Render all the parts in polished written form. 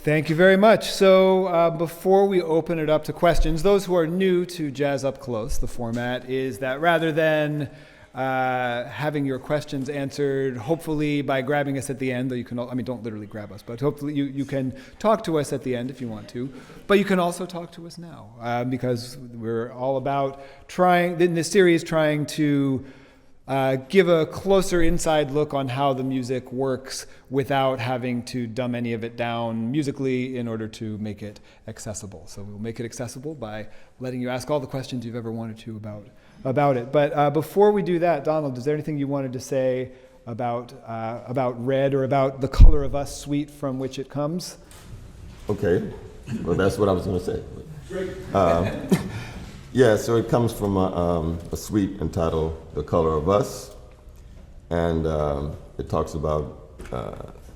Thank you very much. So before we open it up to questions, those who are new to Jazz Up Close, the format is that rather than having your questions answered, hopefully by grabbing us at the end, though you can, don't literally grab us, but hopefully you can talk to us at the end if you want to. But you can also talk to us now, because we're all about trying, in this series, trying to give a closer inside look on how the music works without having to dumb any of it down musically in order to make it accessible. So we'll make it accessible by letting you ask all the questions you've ever wanted to about it. But before we do that, Donald, is there anything you wanted to say about Red or about the Color of Us suite from which it comes? Okay, well that's what I was going to say. Great. Yeah, so it comes from a suite entitled The Color of Us, and it talks about,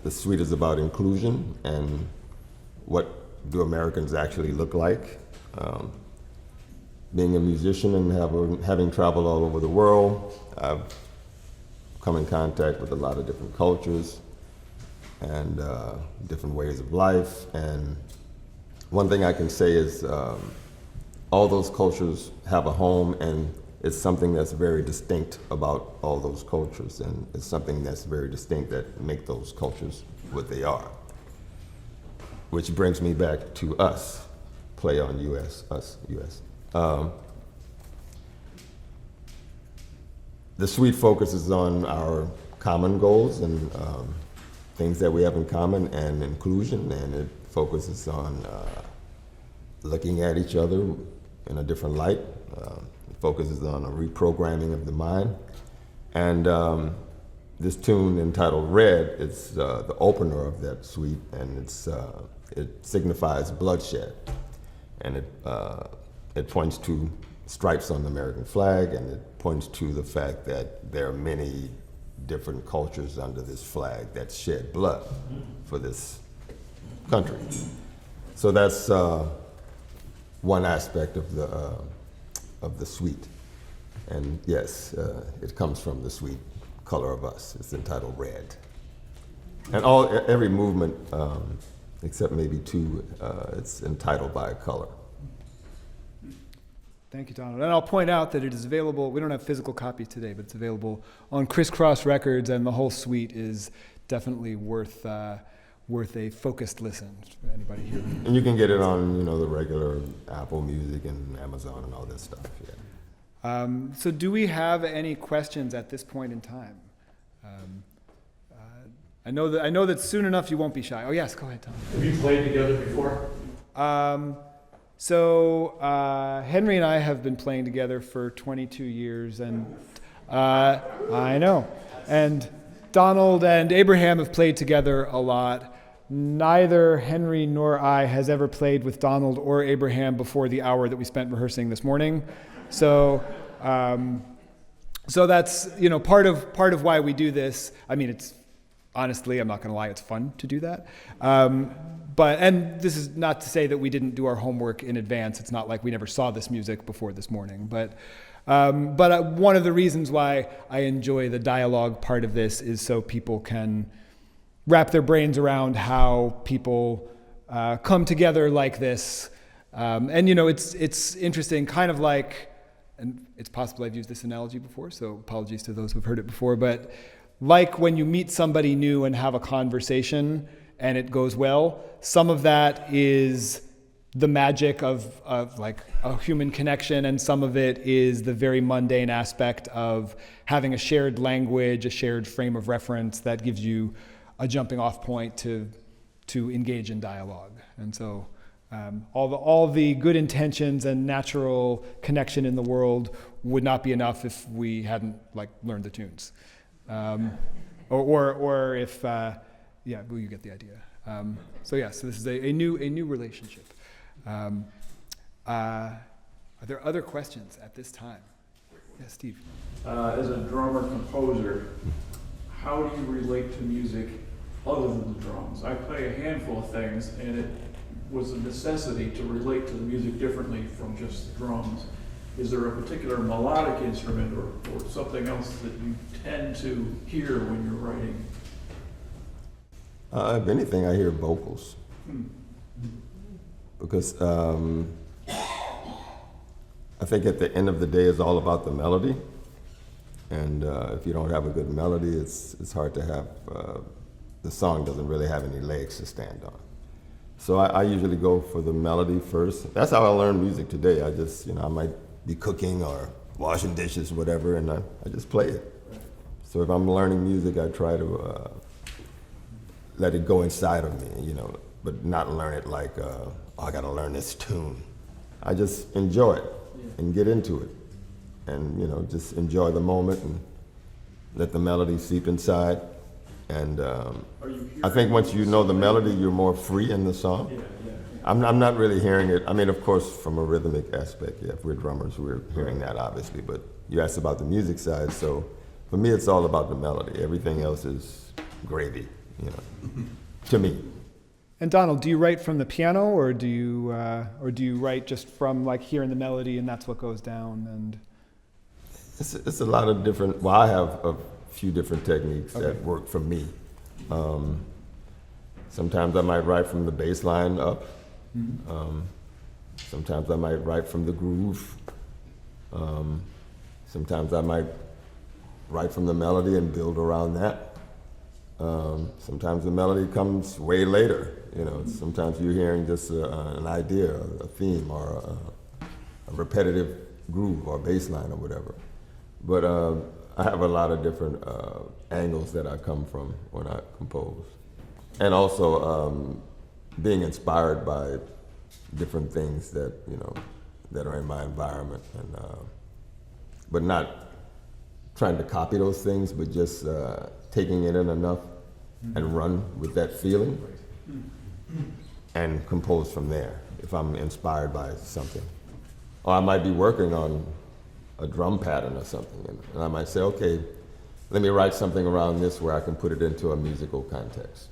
the suite is about inclusion and what do Americans actually look like. Being a musician and having traveled all over the world, I've come in contact with a lot of different cultures and different ways of life, and one thing I can say is all those cultures have a home, and it's something that's very distinct about all those cultures, and it's something that's very distinct that make those cultures what they are. Which brings me back to us, play on US, us, US. The suite focuses on our common goals and things that we have in common and inclusion, and it focuses on looking at each other in a different light. It focuses on a reprogramming of the mind. And this tune entitled Red is the opener of that suite, and it signifies bloodshed. And it points to stripes on the American flag, and it points to the fact that there are many different cultures under this flag that shed blood for this country. So that's one aspect of the suite, and yes, it comes from the suite Color of Us. It's entitled Red, and every movement except maybe two, it's entitled by a color. Thank you, Donald. And I'll point out that it is available. We don't have physical copies today, but it's available on Crisscross Records, and the whole suite is definitely worth a focused listen for anybody here. And you can get it on, the regular Apple Music and Amazon and all that stuff. Yeah. So do we have any questions at this point in time? I know that soon enough you won't be shy. Oh yes, go ahead, Tom. Have you played together before? So Henry and I have been playing together for 22 years, and I know. And Donald and Abraham have played together a lot. Neither Henry nor I has ever played with Donald or Abraham before the hour that we spent rehearsing this morning. So that's part of why we do this. I mean, it's honestly, I'm not going to lie, it's fun to do that. And this is not to say that we didn't do our homework in advance. It's not like we never saw this music before this morning. But one of the reasons why I enjoy the dialogue part of this is so people can wrap their brains around how people come together like this. It's interesting, kind of like, and it's possible I've used this analogy before, so apologies to those who've heard it before, but like when you meet somebody new and have a conversation and it goes well, some of that is the magic of like a human connection, and some of it is the very mundane aspect of having a shared language, a shared frame of reference that gives you a jumping off point to engage in dialogue. And so all the good intentions and natural connection in the world would not be enough if we hadn't learned the tunes. Or if, you get the idea. So this is a new relationship. Are there other questions at this time? Yes, Steve. As a drummer-composer, how do you relate to music other than the drums? I play a handful of things, and it was a necessity to relate to the music differently from just the drums. Is there a particular melodic instrument or something else that you tend to hear when you're writing? If anything, I hear vocals. because I think at the end of the day, it's all about the melody. And if you don't have a good melody, it's hard to have, the song doesn't really have any legs to stand on. So I usually go for the melody first. That's how I learn music today. I just, I might be cooking or washing dishes, whatever, and I just play it. So if I'm learning music, I try to let it go inside of me, but not learn it like, oh, I gotta learn this tune. I just enjoy it and get into it. And, just enjoy the moment and let the melody seep inside. And I think once you know the melody, you're more free in the song. Yeah. I'm not really hearing it. I mean, of course, from a rhythmic aspect, if we're drummers, we're hearing that obviously. But you asked about the music side, so for me, it's all about the melody. Everything else is gravy, to me. And Donald, do you write from the piano, or do you write just from like hearing the melody and that's what goes down? And it's a lot of different. Well, I have a few different techniques that work for me. Sometimes I might write from the bass line up. Sometimes I might write from the groove. Sometimes I might write from the melody and build around that. Sometimes the melody comes way later. Sometimes you're hearing just an idea, a theme, or a repetitive groove or bass line or whatever. But I have a lot of different angles that I come from when I compose. And also being inspired by different things that, that are in my environment. And, but not trying to copy those things, but just taking it in enough and run with that feeling and compose from there if I'm inspired by something. Or I might be working on a drum pattern or something, and I might say, okay, let me write something around this where I can put it into a musical context.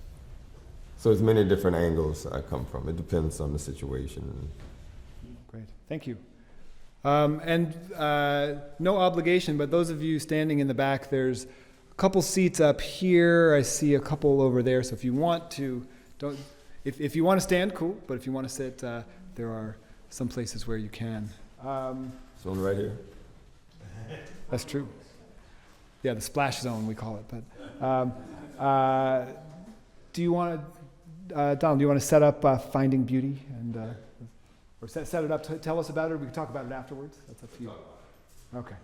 So there's many different angles I come from. It depends on the situation. Great, thank you. And no obligation, but those of you standing in the back, there's a couple seats up here. I see a couple over there. So if you want to, if you want to stand, cool. But if you want to sit, there are some places where you can. This one right here. That's true. Yeah, the splash zone we call it. But do you want to, Donald? Do you want to set up Finding Beauty and or set it up? Tell us about it. Or we can talk about it afterwards. That's up to you. Okay.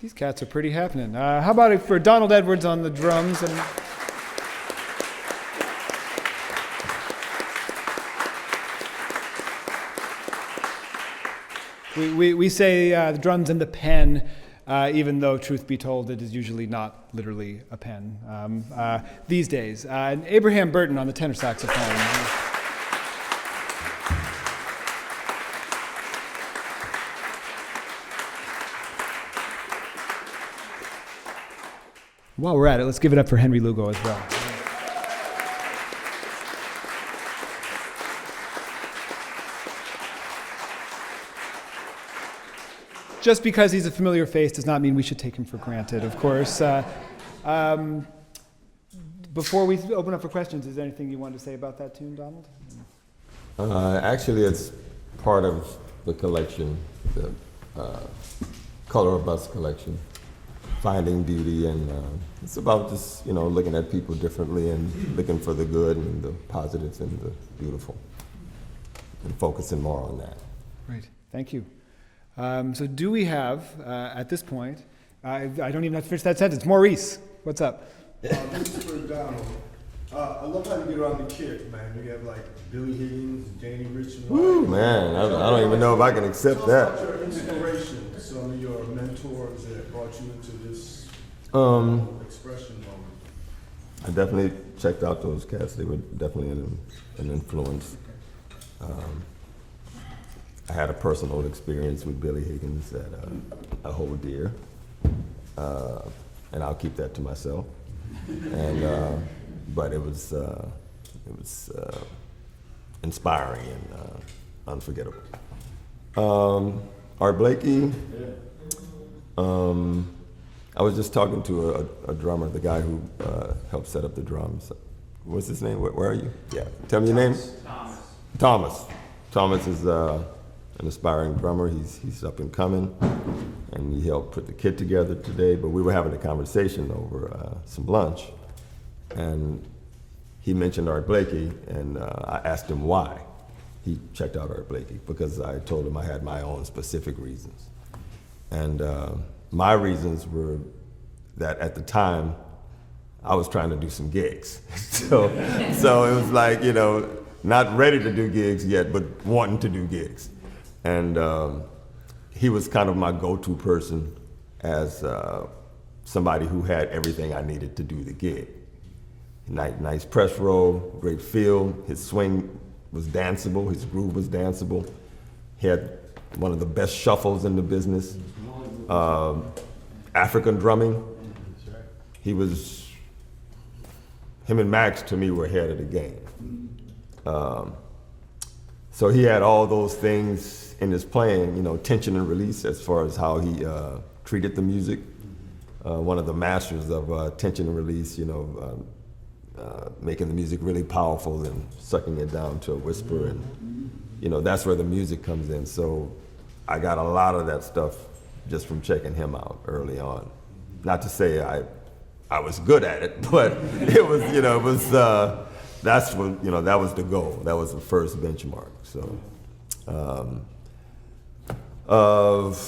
These cats are pretty happening. How about it for Donald Edwards on the drums? And we say the drums and the pen, even though, truth be told, it is usually not literally a pen these days. And Abraham Burton on the tenor saxophone. While we're at it, let's give it up for Henry Lugo as well. Just because he's a familiar face does not mean we should take him for granted, of course. Before we open up for questions, is there anything you want to say about that tune, Donald? Actually, it's part of the collection, the Color of Us collection, Finding Beauty, and it's about just, looking at people differently and looking for the good and the positives and the beautiful, and focusing more on that. Great, thank you. So do we have, at this point, I don't even have to finish that sentence, Maurice, what's up? This is for Donald. I love how you get around the kit, man. You have like Billy Higgins, Janie Richmond. Woo, man, I don't even know if I can accept Tell that. us about your inspiration, some of your mentors that brought you into this expression moment. I definitely checked out those cats. They were definitely an influence. I had a personal experience with Billy Higgins that I hold dear, and I'll keep that to myself. And but it was inspiring and unforgettable. Art Blakey. I was just talking to a drummer, the guy who helped set up the drums. What's his name? Where are you? Yeah, tell me your name. Thomas. Thomas is an aspiring drummer. He's up and coming, and he helped put the kit together today. But we were having a conversation over some lunch, and he mentioned Art Blakey, and I asked him why he checked out Art Blakey, because I told him I had my own specific reasons. And my reasons were that at the time, I was trying to do some gigs. so it was like, not ready to do gigs yet, but wanting to do gigs. And he was kind of my go-to person as somebody who had everything I needed to do the gig. Nice press roll, great feel. His swing was danceable, his groove was danceable. He had one of the best shuffles in the business. African drumming. Him and Max, to me, were ahead of the game. So he had all those things in his playing, tension and release as far as how he treated the music. One of the masters of tension and release, making the music really powerful and sucking it down to a whisper. And, that's where the music comes in. So I got a lot of that stuff just from checking him out early on. Not to say I was good at it, but it was, that's what, that was the goal. That was the first benchmark. So, of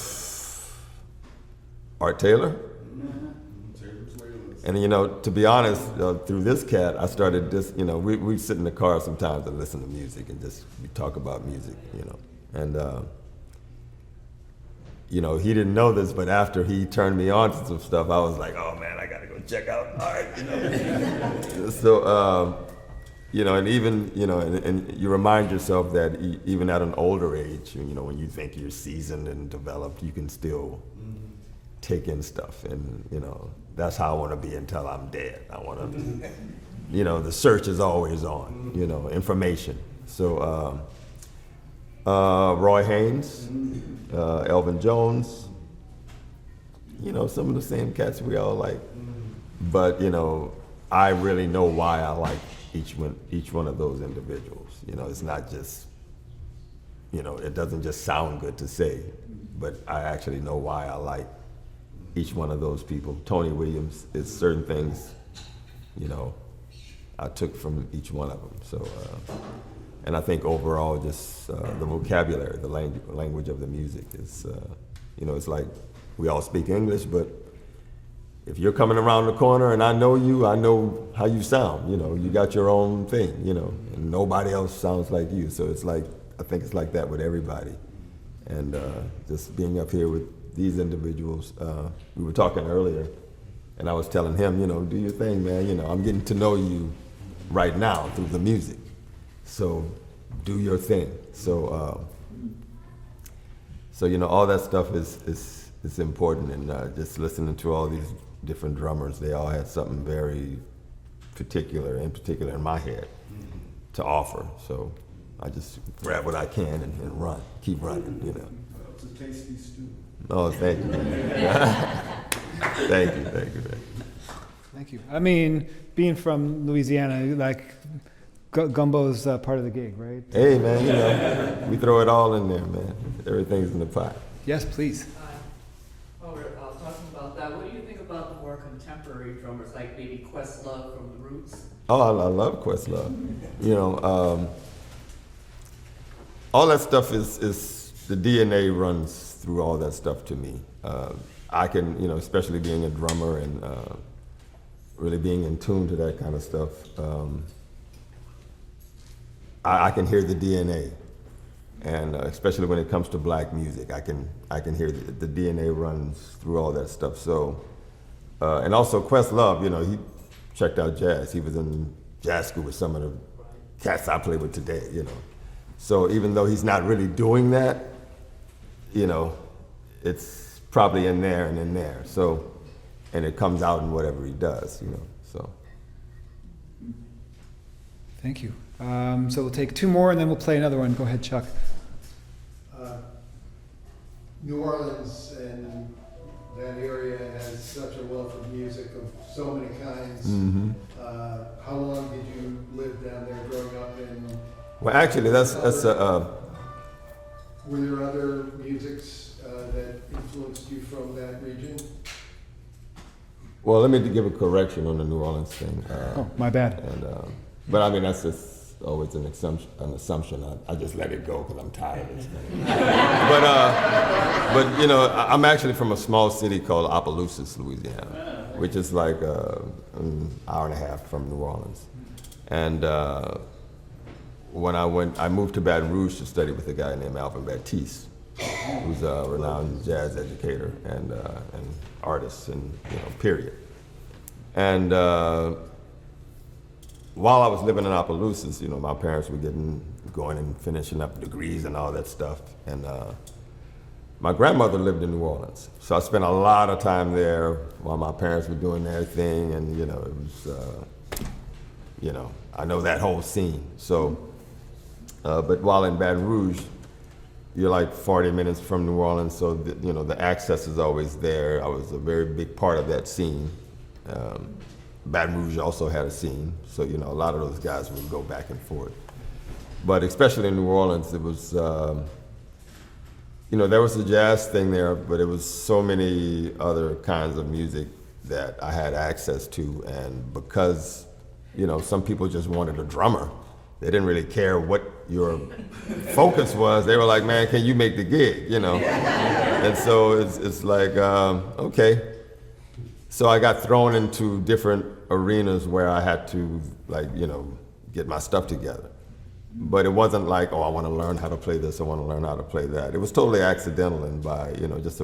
Art Taylor. And, to be honest, through this cat, I started just, we sit in the car sometimes and listen to music and just we talk about music, And, he didn't know this, but after he turned me on to some stuff, I was like, oh man, I gotta go check out Art, So, and even, and you remind yourself that even at an older age, when you think you're seasoned and developed, you can still take in stuff. And, that's how I want to be until I'm dead. I want to, the search is always on, information. So, Roy Haynes, Elvin Jones, some of the same cats we all like. But, I really know why I like each one of those individuals. It's not just, it doesn't just sound good to say, but I actually know why I like each one of those people. Tony Williams, is certain things, I took from each one of them. So, and I think overall, just the vocabulary, the language of the music is, it's like we all speak English, but if you're coming around the corner and I know you, I know how you sound, you know, you got your own thing, you know, and nobody else sounds like you. So it's like, I think it's like that with everybody. And just being up here with these individuals, we were talking earlier, and I was telling him, you know, do your thing, man. You know, I'm getting to know you right now through the music. So do your thing. So you know, all that stuff is important, and just listening to all these different drummers, they all had something very particular in my head to offer. So I just grab what I can and run, keep running, you know. It's a tasty stew. Oh, thank you. Thank you. Thank you. I mean, being from Louisiana, like gumbo's part of the gig, right? Hey, man, you know, we throw it all in there, man. Everything's in the pot. Yes, please. While we're talking about that, what do you think about the more contemporary drummers, like maybe Questlove from the Roots? Oh, I love Questlove. You know, all that stuff is the DNA runs through all that stuff to me. I can, you know, especially being a drummer and really being in tune to that kind of stuff, I can hear the DNA. And especially when it comes to black music, I can hear the DNA runs through all that stuff. So, and also Questlove, you know, he checked out jazz. He was in jazz school with some of the cats I play with today, you know. So even though he's not really doing that, you know, it's probably in there and in there. So, and it comes out in whatever he does, you know, so. Thank you. So we'll take two more and then we'll play another one. Go ahead, Chuck. New Orleans and that area has such a wealth of music of so many kinds. Mm-hmm. How long did you live down there growing up in? Well, actually, that's Were there other musics that influenced you from that region? well, let me give a correction on the New Orleans thing. Oh, my bad. And, but I mean, that's just always an assumption. I just let it go because I'm tired of this thing. but you know, I'm actually from a small city called Opelousas, Louisiana, which is like an hour and a half from New Orleans. And when I moved to Baton Rouge to study with a guy named Alvin Baptiste, who's a renowned jazz educator and artist, and you know, period. And while I was living in Opelousas, you know, my parents were going and finishing up degrees and all that stuff. And my grandmother lived in New Orleans. So I spent a lot of time there while my parents were doing their thing. And, you know, it was, you know, I know that whole scene. So, but while in Baton Rouge, you're like 40 minutes from New Orleans. So, you know, the access is always there. I was a very big part of that scene. Baton Rouge also had a scene, so you know a lot of those guys would go back and forth. But especially in New Orleans, it was, you know, there was a jazz thing there, but it was so many other kinds of music that I had access to, and because, you know, some people just wanted a drummer, they didn't really care what your focus was. They were like, man, can you make the gig, you know? And so it's like, okay. So I got thrown into different arenas where I had to, like, you know, get my stuff together. But it wasn't like, oh, I want to learn how to play this, I want to learn how to play that. It was totally accidental, and by, you know, just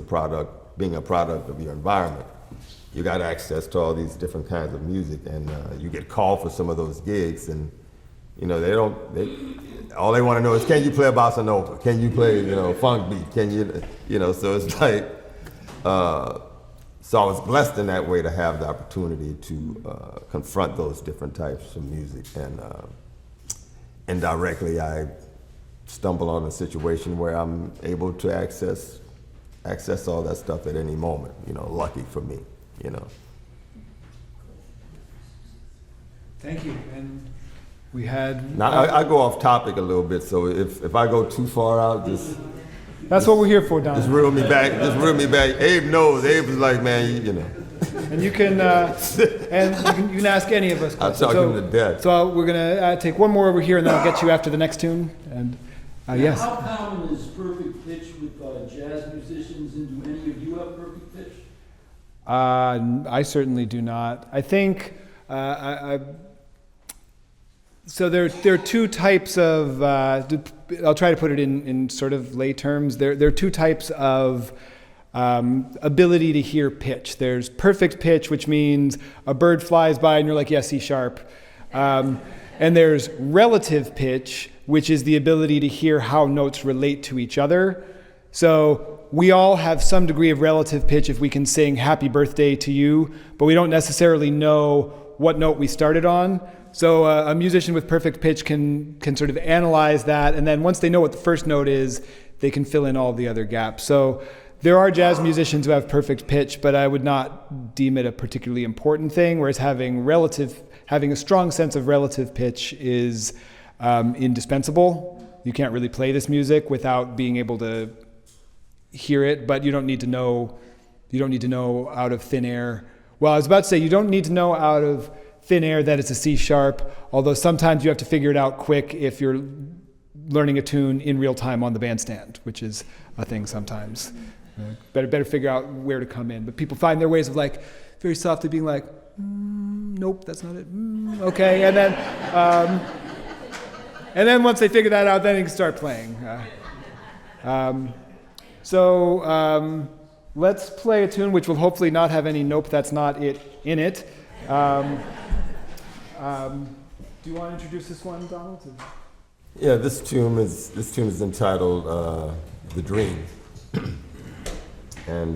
being a product of your environment. You got access to all these different kinds of music, and you get called for some of those gigs, and, you know, all they want to know is, can you play a bossa nova? Can you play, you know, funk beat? Can you know, so it's like, so I was blessed in that way to have the opportunity to confront those different types of music, and indirectly I stumble on a situation where I'm able to access all that stuff at any moment. You know, lucky for me, you know. Thank you. And we had. Now I go off topic a little bit, so if I go too far out, That's what we're here for, Don. just reel me back. Just reel me back. Abe knows. Abe was like, man, you know. And you can you can ask any of us I'll questions. talk him to death. So we're gonna take one more over here, and then I'll get you after the next tune. And Yes. How common is perfect pitch with jazz musicians, and do any of you have perfect pitch? I certainly do not. I think so. There are two types of. I'll try to put it in sort of lay terms. There are two types of ability to hear pitch. There's perfect pitch, which means a bird flies by and you're like, yeah, C sharp. And there's relative pitch, which is the ability to hear how notes relate to each other. So we all have some degree of relative pitch if we can sing happy birthday to you, but we don't necessarily know what note we started on. So a musician with perfect pitch can sort of analyze that, and then once they know what the first note is, they can fill in all the other gaps. So there are jazz musicians who have perfect pitch, but I would not deem it a particularly important thing, whereas having a strong sense of relative pitch is indispensable. You can't really play this music without being able to hear it, but you don't need to know out of thin air. Well, I was about to say you don't need to know out of thin air that it's a C sharp, although sometimes you have to figure it out quick if you're learning a tune in real time on the bandstand, which is a thing sometimes. Better figure out where to come in. But people find their ways of like very softly being like, nope, that's not it. Okay, and then once they figure that out, then you can start playing. So let's play a tune which will hopefully not have any nope, that's not it in it. Do you want to introduce this one, Donald? Yeah, this tune is entitled "The Dream," and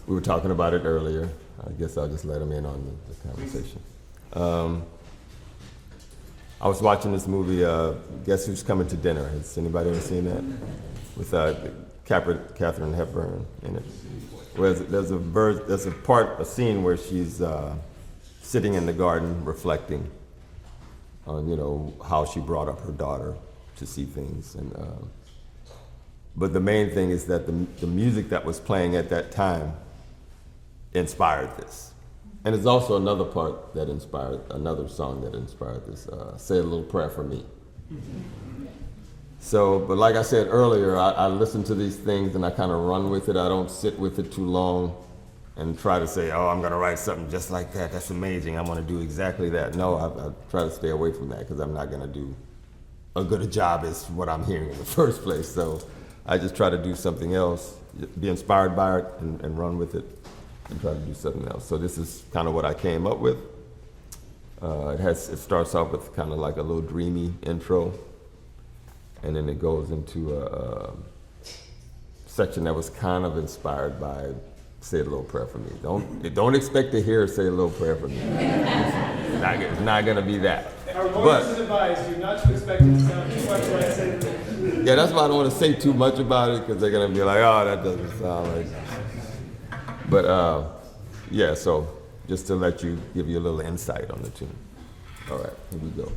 we were talking about it earlier. I guess I'll just let him in on the conversation. I was watching this movie, Guess Who's Coming to Dinner? Has anybody ever seen that? With Katharine Hepburn in it. Where there's a scene where she's sitting in the garden reflecting on, how she brought up her daughter to see things. But the main thing is that the music that was playing at that time inspired this. And there's also another song that inspired this, Say a Little Prayer for Me. So, but like I said earlier, I listen to these things and I kind of run with it. I don't sit with it too long and try to say, oh, I'm going to write something just like that. That's amazing. I'm going to do exactly that. No, I try to stay away from that because I'm not going to do as good a job as what I'm hearing in the first place. So I just try to do something else, be inspired by it and run with it and try to do something else. So this is kind of what I came up with. It starts off with kind of like a little dreamy intro, and then it goes into a section that was kind of inspired by Say a Little Prayer for Me. Don't expect to hear Say a Little Prayer for Me. It's not going to be that. Our lawyers advise you not to expect it to sound too much like Say a Little. Yeah, that's why I don't want to say too much about it, because they're going to be like, oh, that doesn't sound like. But yeah, so just to give you a little insight on the tune. All right, here we go.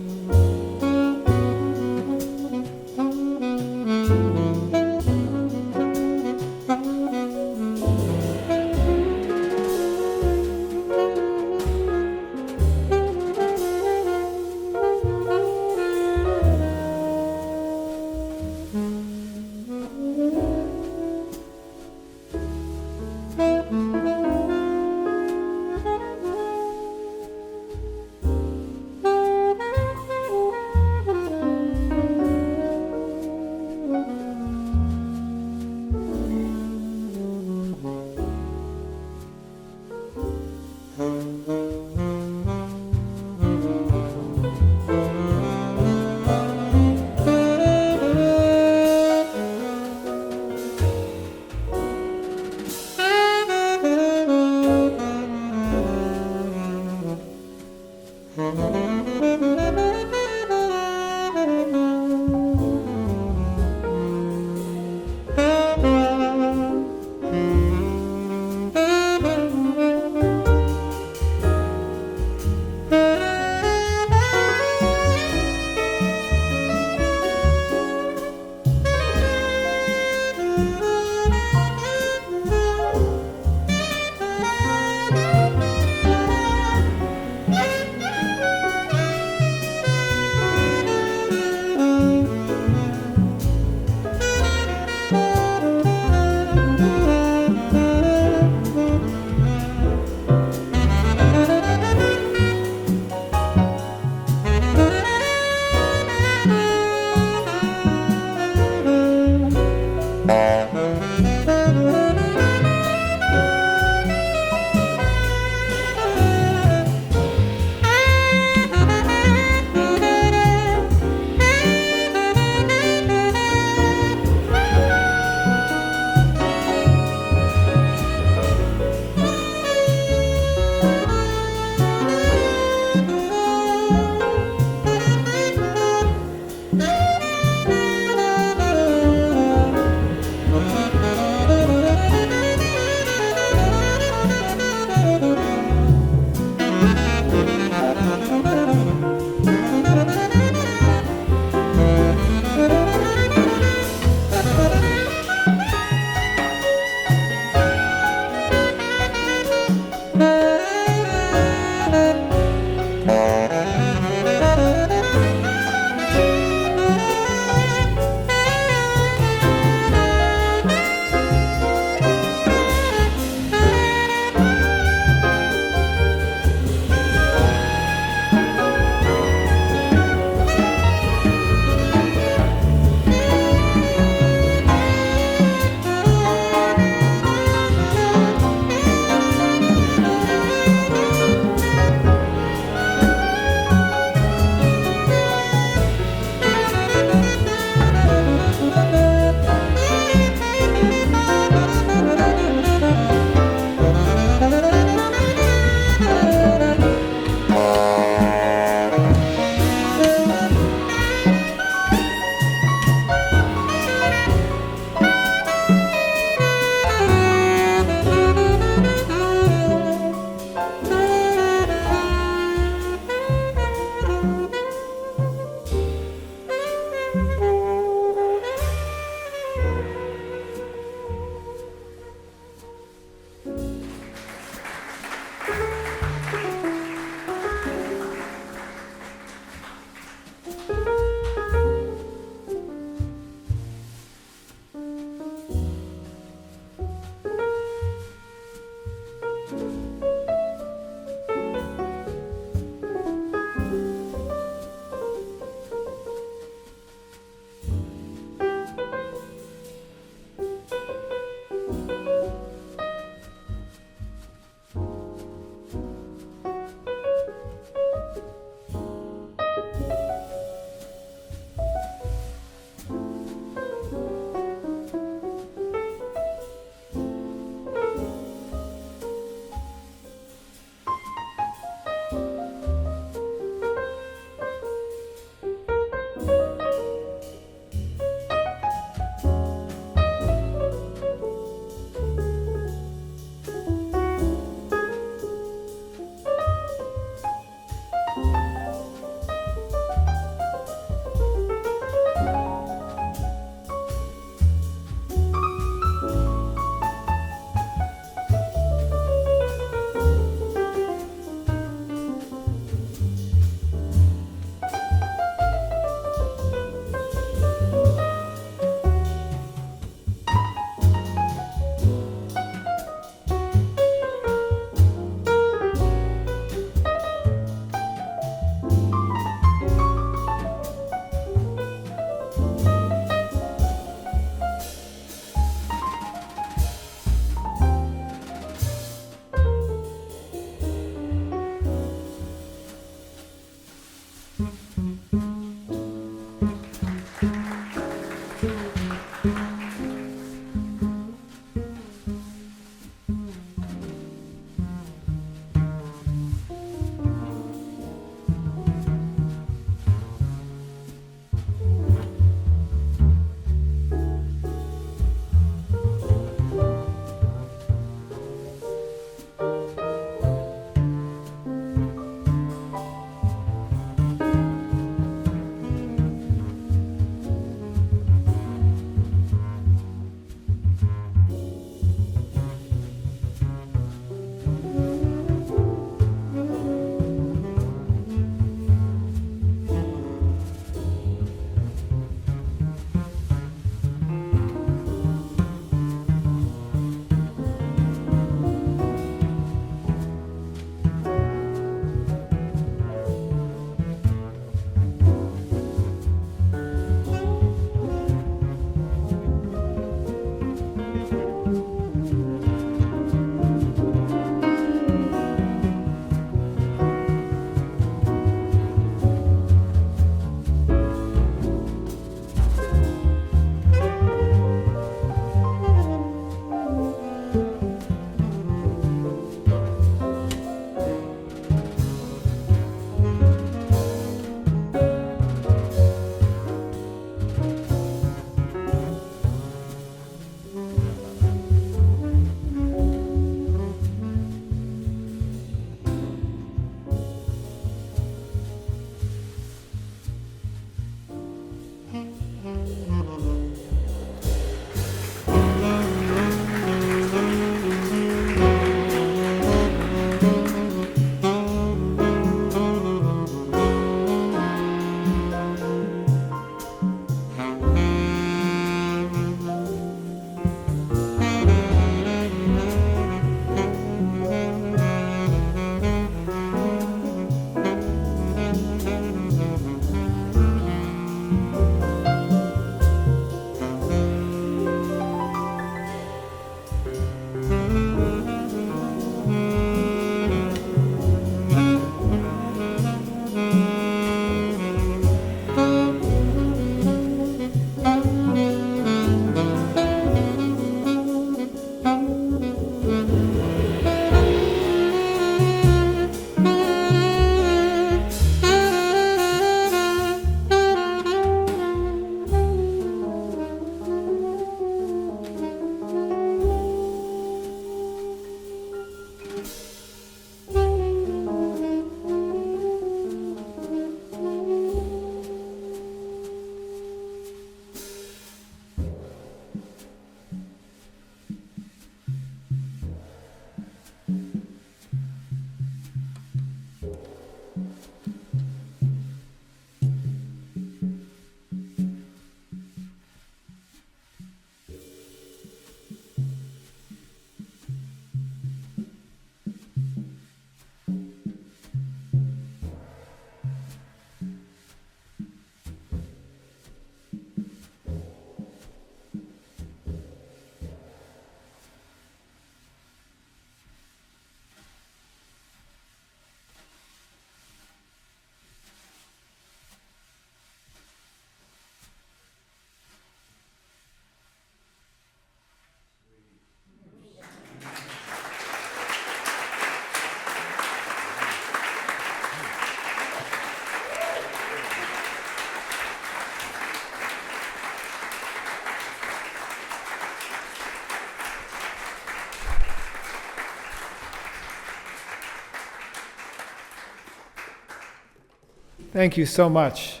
Thank you so much.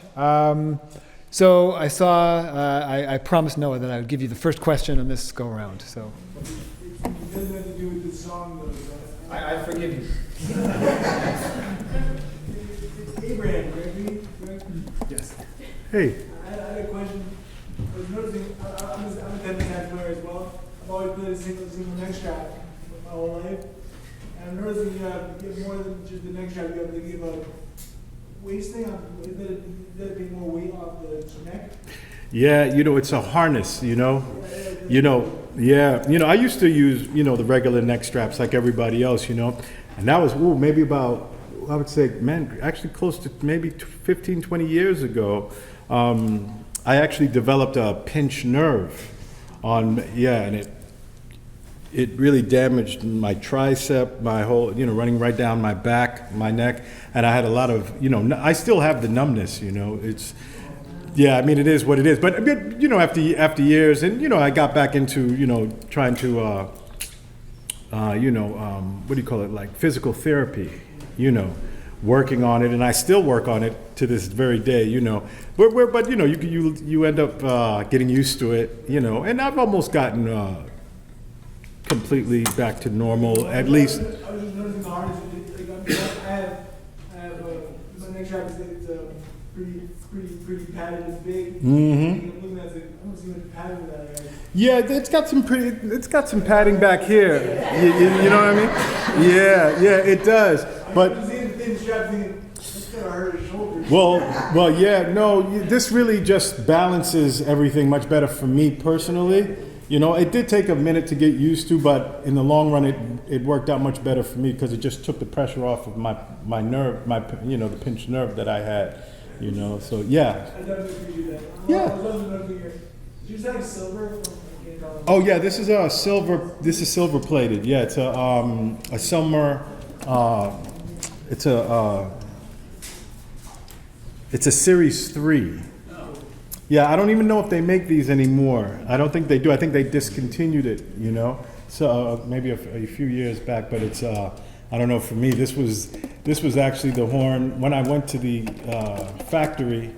So I saw, I promised Noah that I would give you the first question on this go around. So It doesn't have to do with the song, though. I forgive you. It's Abraham, correct? Yes. Hey, I had a question. I was noticing, I'm a tenor sax player as well. I've always played a single neck strap my whole life. And I'm noticing you have more than just the neck strap. You have to give a waist thing. Instead of being more weight off the neck. yeah, it's a harness, I used to use, the regular neck straps like everybody else, and that was, maybe about, I would say, man, actually close to maybe 15, 20 years ago. I actually developed a pinched nerve and it really damaged my tricep, my whole, running right down my back, my neck, and I had a lot of, I still have the numbness, it's, yeah, I mean, it is what it is. But after years, and I got back into trying to, what do you call it, like physical therapy, working on it, and I still work on it to this very day, But you end up getting used to it, and I've almost gotten completely back to normal, at least. I was just noticing the harness. I have my neck strap is pretty padded and big. Mm-hmm. I'm looking at it, I don't see much padding with that. Yeah, it's got some padding back here. You know what I mean? Yeah, it does. But I'm seeing the thin strap thinking, that's gonna hurt his shoulders. well, yeah, no, this really just balances everything much better for me personally. It did take a minute to get used to, but in the long run, it worked out much better for me because it just took the pressure off of my nerve, the pinched nerve that I had, so yeah. I definitely appreciate that. Yeah. I was also noticing here, did you say silver? Oh yeah, this is a silver. This is silver plated. Yeah, it's a silver. It's a Series 3. Yeah, I don't even know if they make these anymore. I don't think they do. I think they discontinued it. So maybe a few years back. But it's I don't know. For me, this was actually the horn when I went to the factory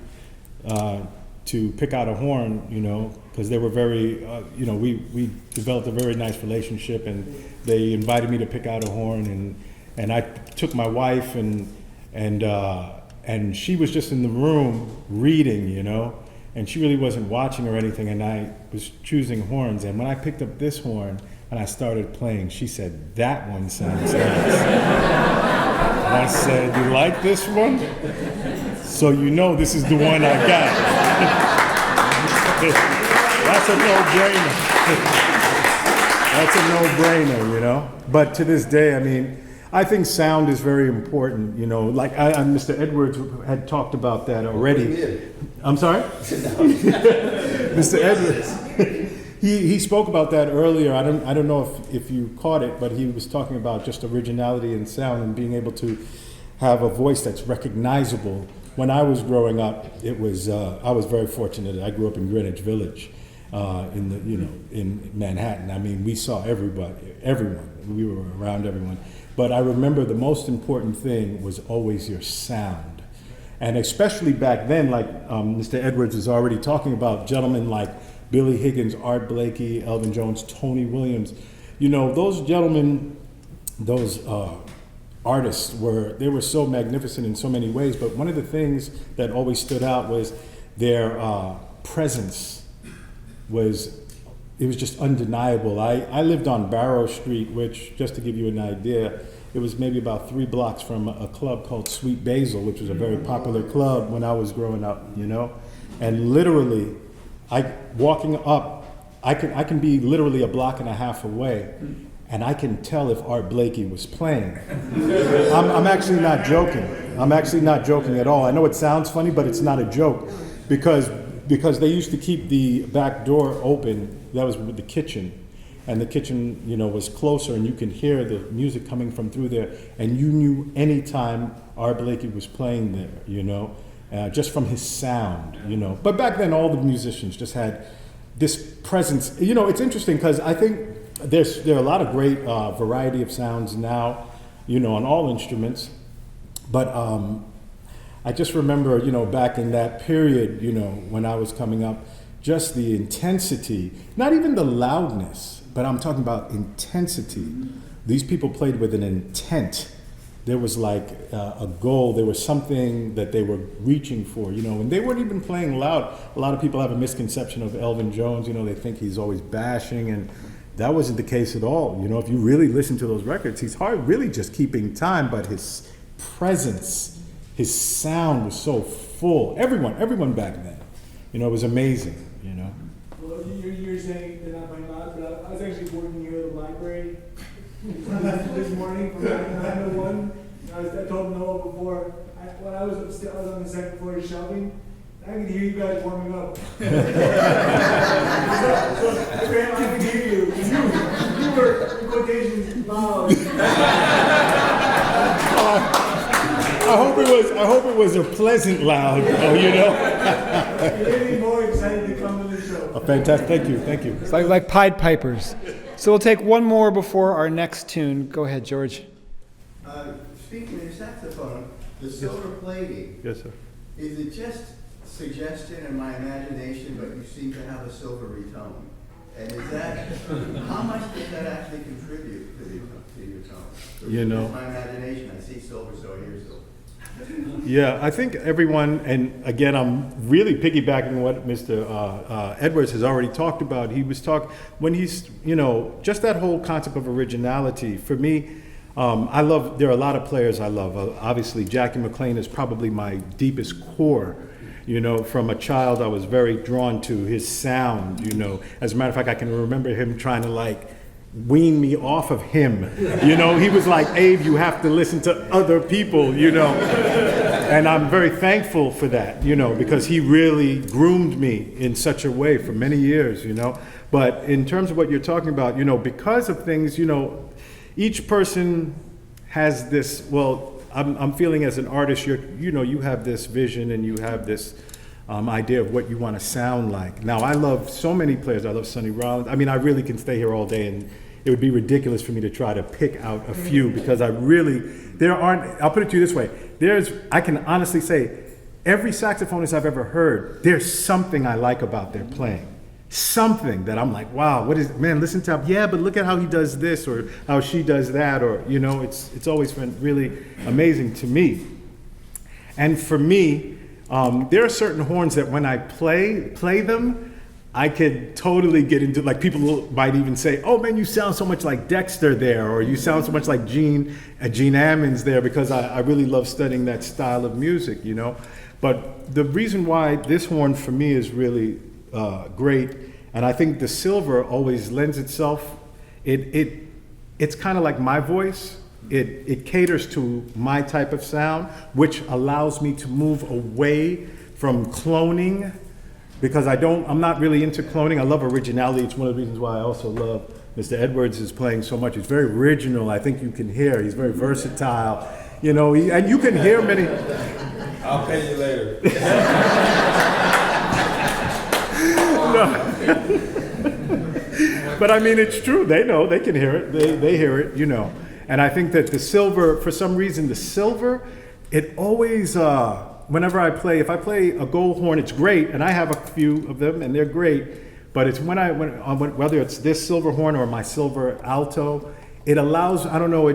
to pick out a horn. Because they were very, we developed a very nice relationship, and they invited me to pick out a horn, and I took my wife, and she was just in the room reading, and she really wasn't watching or anything, and I was choosing horns, and when I picked up this horn and I started playing, she said, "That one sounds nice." And I said, "You like this one? So this is the one I got." That's a no-brainer. That's a no-brainer, But to this day, I mean, I think sound is very important, Like Mr. Edwards had talked about that already. I'm sorry? Mr. Edwards. He spoke about that earlier. I don't know if you caught it, but he was talking about just originality in sound and being able to have a voice that's recognizable. When I was growing up, I was very fortunate. I grew up in Greenwich Village. In Manhattan. I mean, we saw everyone. We were around everyone. But I remember the most important thing was always your sound. And especially back then, like Mr. Edwards is already talking about, gentlemen like Billy Higgins, Art Blakey, Elvin Jones, Tony Williams. Those gentlemen, those artists they were so magnificent in so many ways. But one of the things that always stood out was their presence. It was just undeniable. I lived on Barrow Street, which, just to give you an idea, it was maybe about 3 blocks from a club called Sweet Basil, which was a very popular club when I was growing up, And literally, walking up, I can be literally a block and a half away, and I can tell if Art Blakey was playing. I'm actually not joking. I'm actually not joking at all. I know it sounds funny, but it's not a joke, because they used to keep the back door open. That was with the kitchen, and the kitchen, was closer, and you can hear the music coming from through there, and you knew anytime Art Blakey was playing there, just from his sound, But back then, all the musicians just had this presence. It's interesting because I think there are a lot of great variety of sounds now, on all instruments, but I just remember, you know, back in that period, you know, when I was coming up, just the intensity, not even the loudness, but I'm talking about intensity. These people played with an intent. There was like a goal, there was something that they were reaching for, you know, and they weren't even playing loud. A lot of people have a misconception of Elvin Jones, you know, they think he's always bashing, and that wasn't the case at all. You know, if you really listen to those records, he's really just keeping time, but his presence, his sound was so full. Everyone back then, you know, it was amazing, you know. Well, you're saying they're not playing loud, but I was actually working here at the library this morning from 9 to 1. I told Noah before, when I was upstairs, I was on the second floor shelving. I could hear you guys warming up. So, Graham, I could hear you. You were, in quotations, loud. I hope it was a pleasant loud, you know. You made me more excited to come to the show. Oh, fantastic, thank you. It's like Pied Pipers. So we'll take one more before our next tune. Go ahead, George. Speaking of your saxophone, the silver plating, Yes, sir. is it just suggestion in my imagination, but you seem to have a silvery tone? And is that, how much does that actually contribute to your tone? You know. It's my imagination, I see silver, so I hear silver. Yeah, I think everyone, and again, I'm really piggybacking what Mr. Edwards has already talked about. He was when he's, you know, just that whole concept of originality. For me, there are a lot of players I love. Obviously, Jackie McLean is probably my deepest core. You know, from a child, I was very drawn to his sound, you know. As a matter of fact, I can remember him trying to like wean me off of him. You know, he was like, Abe, you have to listen to other people, you know. And I'm very thankful for that, you know, because he really groomed me in such a way for many years, you know. But in terms of what you're talking about, you know, because of things, you know, each person has this, well, I'm feeling as an artist, you have this vision and you have this idea of what you want to sound like. Now, I love so many players. I love Sonny Rollins. I mean, I really can stay here all day, and it would be ridiculous for me to try to pick out a few, because I'll put it to you this way. I can honestly say, every saxophonist I've ever heard, there's something I like about their playing. Something that I'm like, wow, listen to him. Yeah, but look at how he does this, or how she does that, or, you know, it's always been really amazing to me. And for me, there are certain horns that when I play them, I could totally get into, like, people might even say, oh man, you sound so much like Dexter there, or you sound so much like Gene Ammons there, because I really love studying that style of music, you know. But the reason why this horn for me is really great, and I think the silver always lends itself, it's kind of like my voice. It caters to my type of sound, which allows me to move away from cloning, because I'm not really into cloning. I love originality. It's one of the reasons why I also love Mr. Edwards is playing so much. He's very original. I think you can hear. He's very versatile. You know, and you can hear many. I'll pay you later. But I mean, it's true. They know. They can hear it. They hear it, you know. And I think that the silver, for some reason, it always, whenever I play, if I play a gold horn, it's great, and I have a few of them, and they're great. But it's whether it's this silver horn or my silver alto, it allows, I don't know,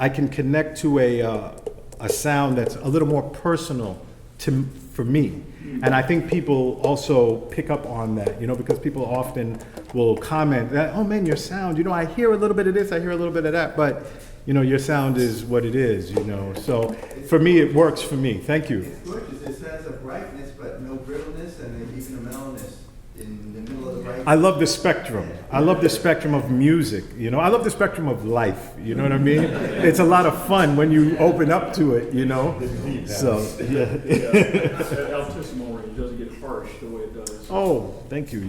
I can connect to a sound that's a little more personal for me. And I think people also pick up on that, you know, because people often will comment that, oh man, your sound, you know, I hear a little bit of this, I hear a little bit of that, but, you know, your sound is what it is, you know. So for me, it works for me. Thank you. It's gorgeous. It has a brightness, but no brittleness, and even a mellowness in the middle of the brightness. I love the spectrum. I love the spectrum of music, you know. I love the spectrum of life, you know what I mean? It's a lot of fun when you open up to it, you know. So, yeah. That altissimo range doesn't get harsh the way it does. Oh, thank you.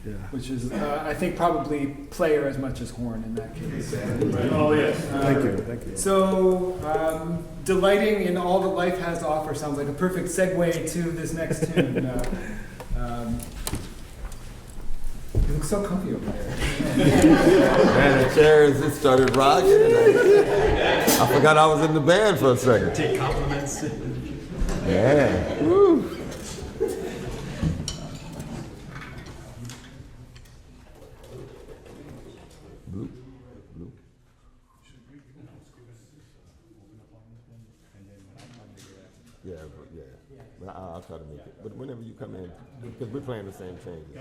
Yeah. Which is, I think, probably player as much as horn in that case. Oh, yes. Thank you. So, delighting in all that life has to offer sounds like a perfect segue to this next tune. You look so comfy over there. Man, the chairs, it started rocking, and I forgot I was in the band for a second. Take compliments Yeah. Woo. Blue. Blue. Yeah, but I'll try to make it. But whenever you come in, because we're playing the same changes.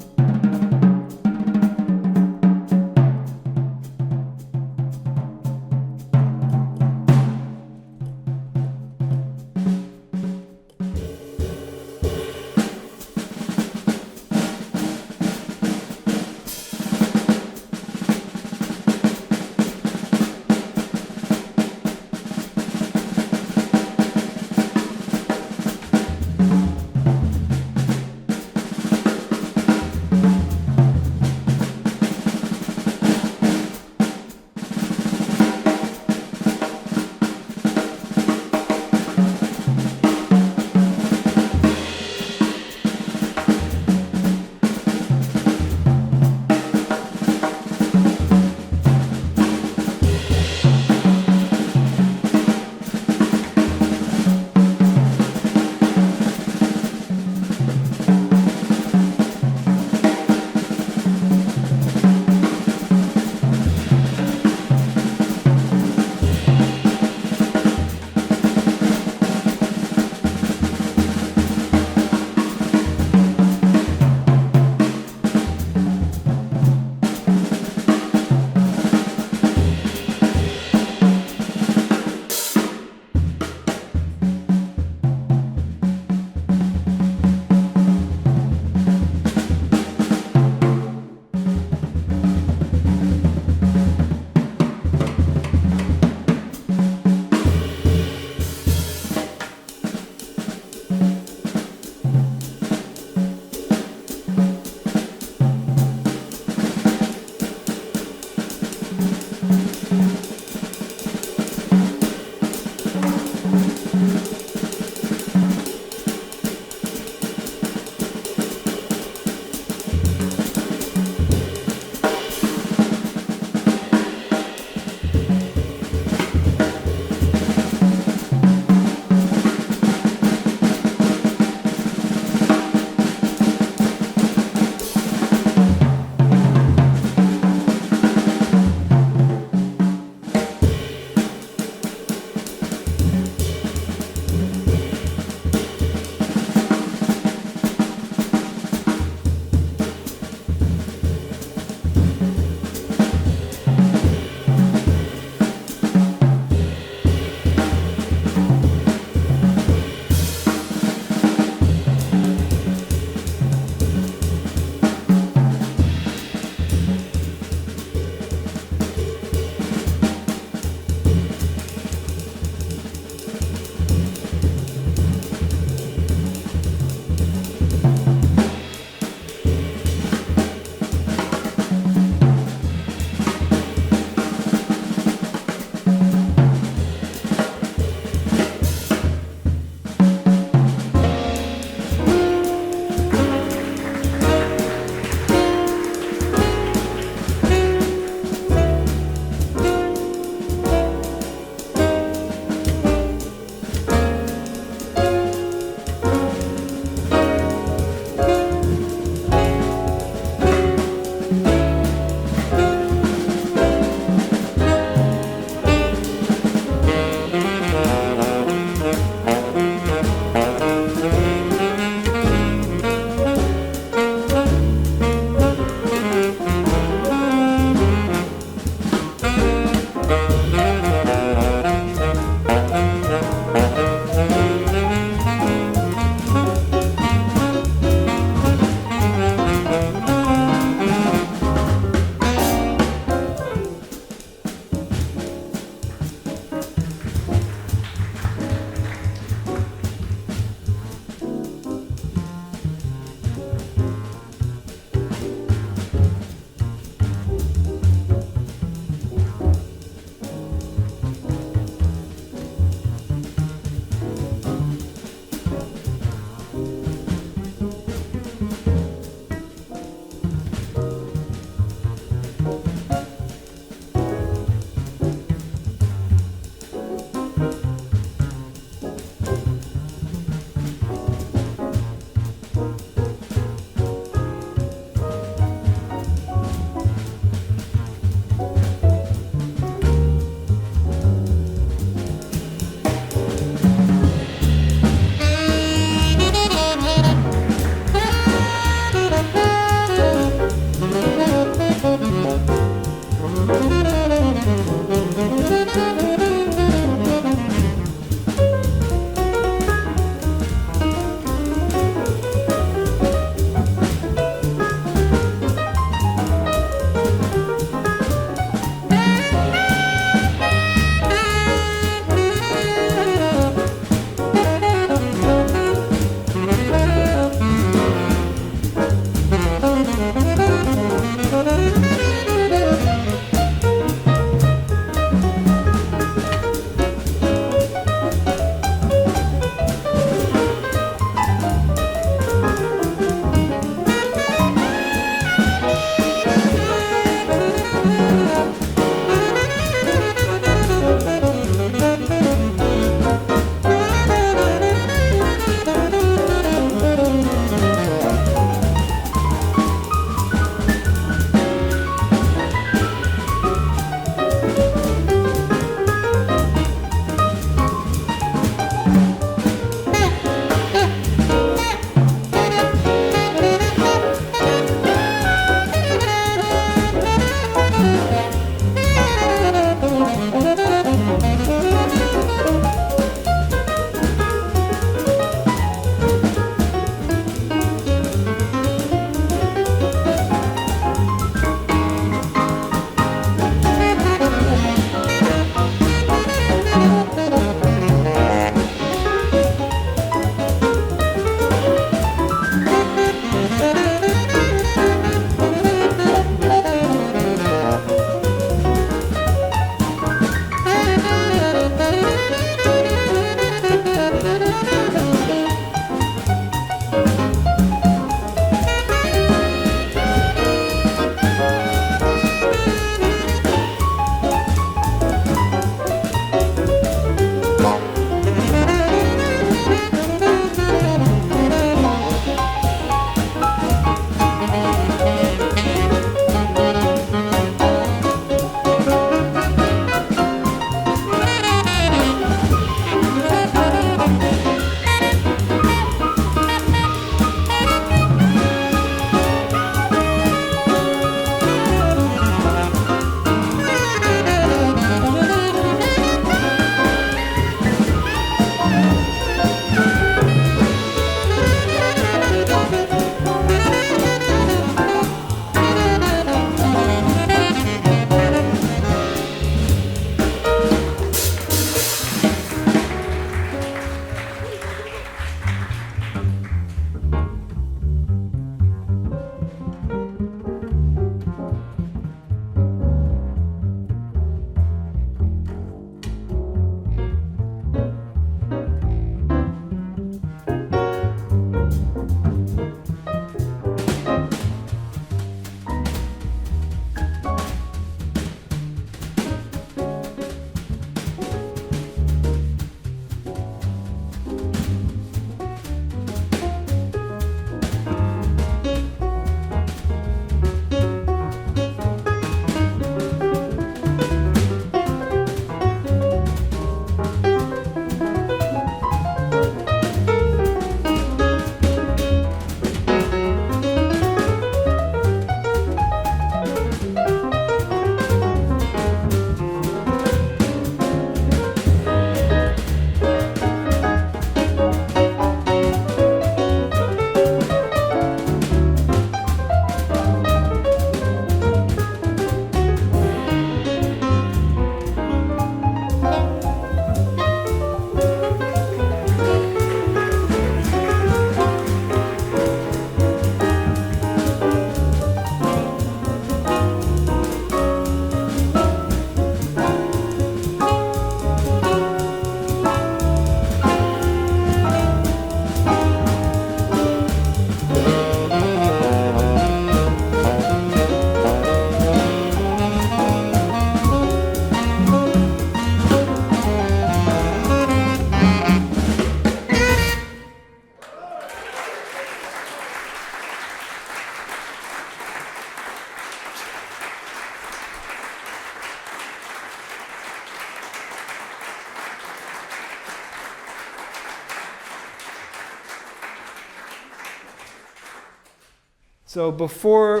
So before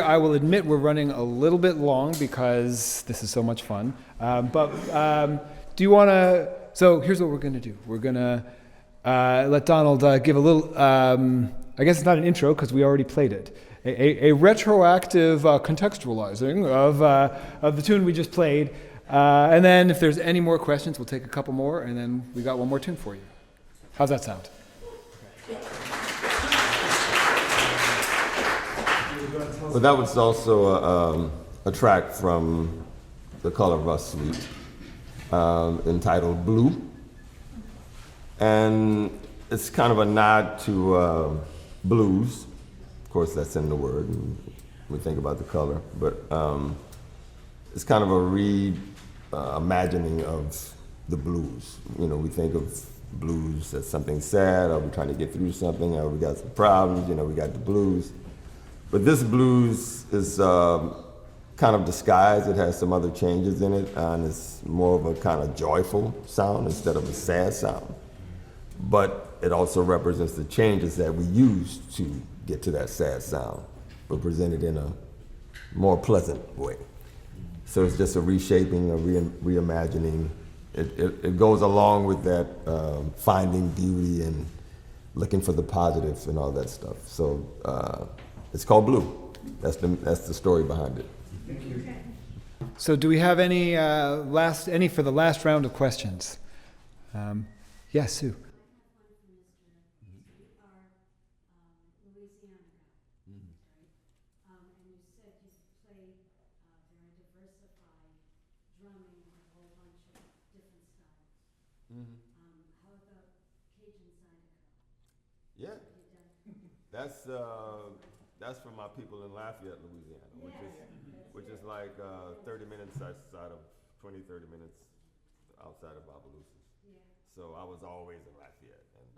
I will admit we're running a little bit long because this is so much fun. Do you want to? So here's what we're going to do. We're going to let Donald give a little. I guess it's not an intro because we already played it. A retroactive contextualizing of the tune we just played, and then if there's any more questions, we'll take a couple more, and then we got one more tune for you. How's that sound? Well, that was also a track from the Color of Us suite entitled Blue. And it's kind of a nod to blues. Of course, that's in the word. And we think about the color. But it's kind of a reimagining of the blues. You know, we think of blues as something sad, or we're trying to get through something, or we got some problems, you know, we got the blues. But this blues is kind of disguised. It has some other changes in it, and it's more of a kind of joyful sound instead of a sad sound. But it also represents the changes that we use to get to that sad sound, but presented in a more pleasant way. So it's just a reshaping, a reimagining. It goes along with that finding beauty and looking for the positives and all that stuff. So it's called Blue. That's the story behind it. Thank you. So do we have any for the last round of questions? Yes, Sue. Yeah, that's from my people in Lafayette, Louisiana, which is like 30 minutes outside of 30 minutes outside of Bogalusa. Yeah. So I was always in Lafayette, and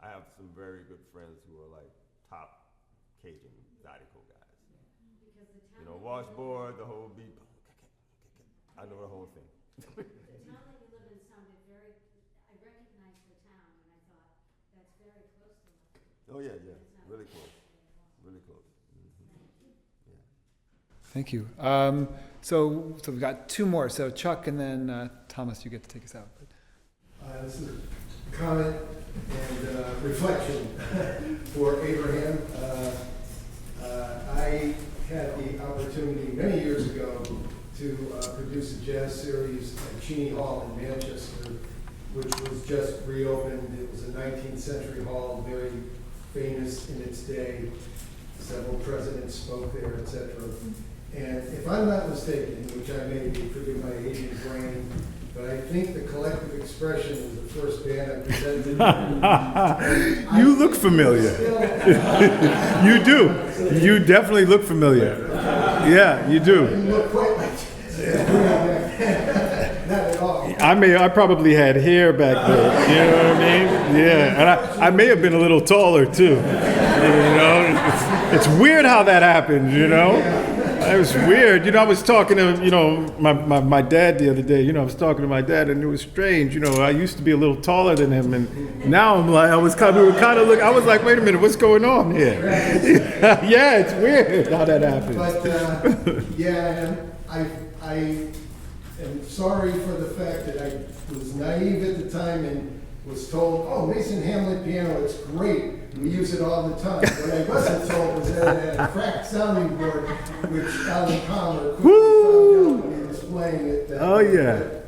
I have some very good friends who are like top Cajun Zydeco guys. Yeah. You know, washboard, the whole beat. I know the whole thing. The town that you live in sounded very, I recognized the town and I thought, that's very close to us. Oh yeah, really close, really close. Mm-hmm. Yeah. Thank you. So we've got two more. So Chuck and then Thomas, you get to take us out. This is a comment and reflection for Abraham. I had the opportunity many years ago to produce a jazz series at Cheney Hall in Manchester, which was just reopened. It was a 19th century hall, very famous in its day. Several presidents spoke there, etc. And if I'm not mistaken, which I may be, forgive my aging brain, but I think the Collective Expression was the first band I presented. You look familiar. You do. You definitely look familiar. Yeah, you do. I didn't look quite like not at all. I probably had hair back then. You know what I mean? Yeah, and I may have been a little taller too. You know, it's weird how that happens. You know. It was weird. You know, I was talking to, you know, my dad the other day. You know, I was talking to my dad, and it was strange. You know, I used to be a little taller than him, and now I'm like, we were kind of looking. I was like, wait a minute, what's going on here? Yeah, it's weird how that happens. But yeah, I am sorry for the fact that I was naive at the time and was told, oh, Mason Hamlet piano, it's great. We use it all the time. What I wasn't told was that it had a cracked sounding board, which Alan Palmer quickly found out when he was playing it. Oh, yeah.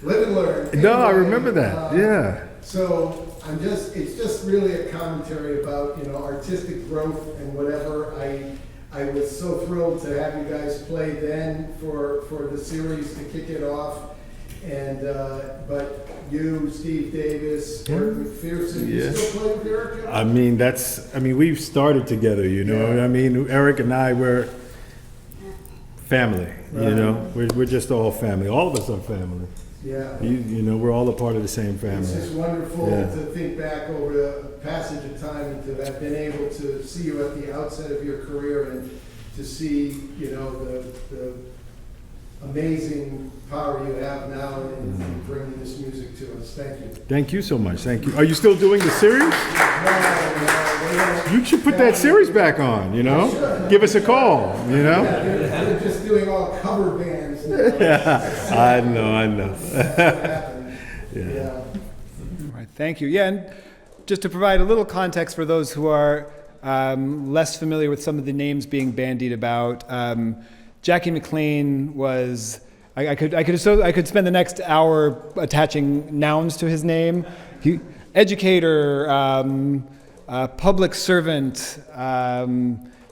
Live and learn. No, I remember that. Yeah. So it's just really a commentary about, you know, artistic growth and whatever. I was so thrilled to have you guys play then for the series to kick it off. And but you, Steve Davis, Eric McPherson, you still play with Eric? I mean, we've started together, you know. I mean, Eric and I were family, you know. We're just all family. All of us are family. Yeah. You know, we're all a part of the same family. It's just wonderful to think back over the passage of time and to have been able to see you at the outset of your career and to see, you know, the amazing power you have now in bringing this music to us. Thank you. Thank you so much. Thank you. Are you still doing the series? No, You should put that series back on, you know? Give us a call, you know? They're just doing all cover bands now. I know. Yeah. All right, thank you. Yeah, and just to provide a little context for those who are less familiar with some of the names being bandied about, Jackie McLean was. I could spend the next hour attaching nouns to his name. Educator, public servant,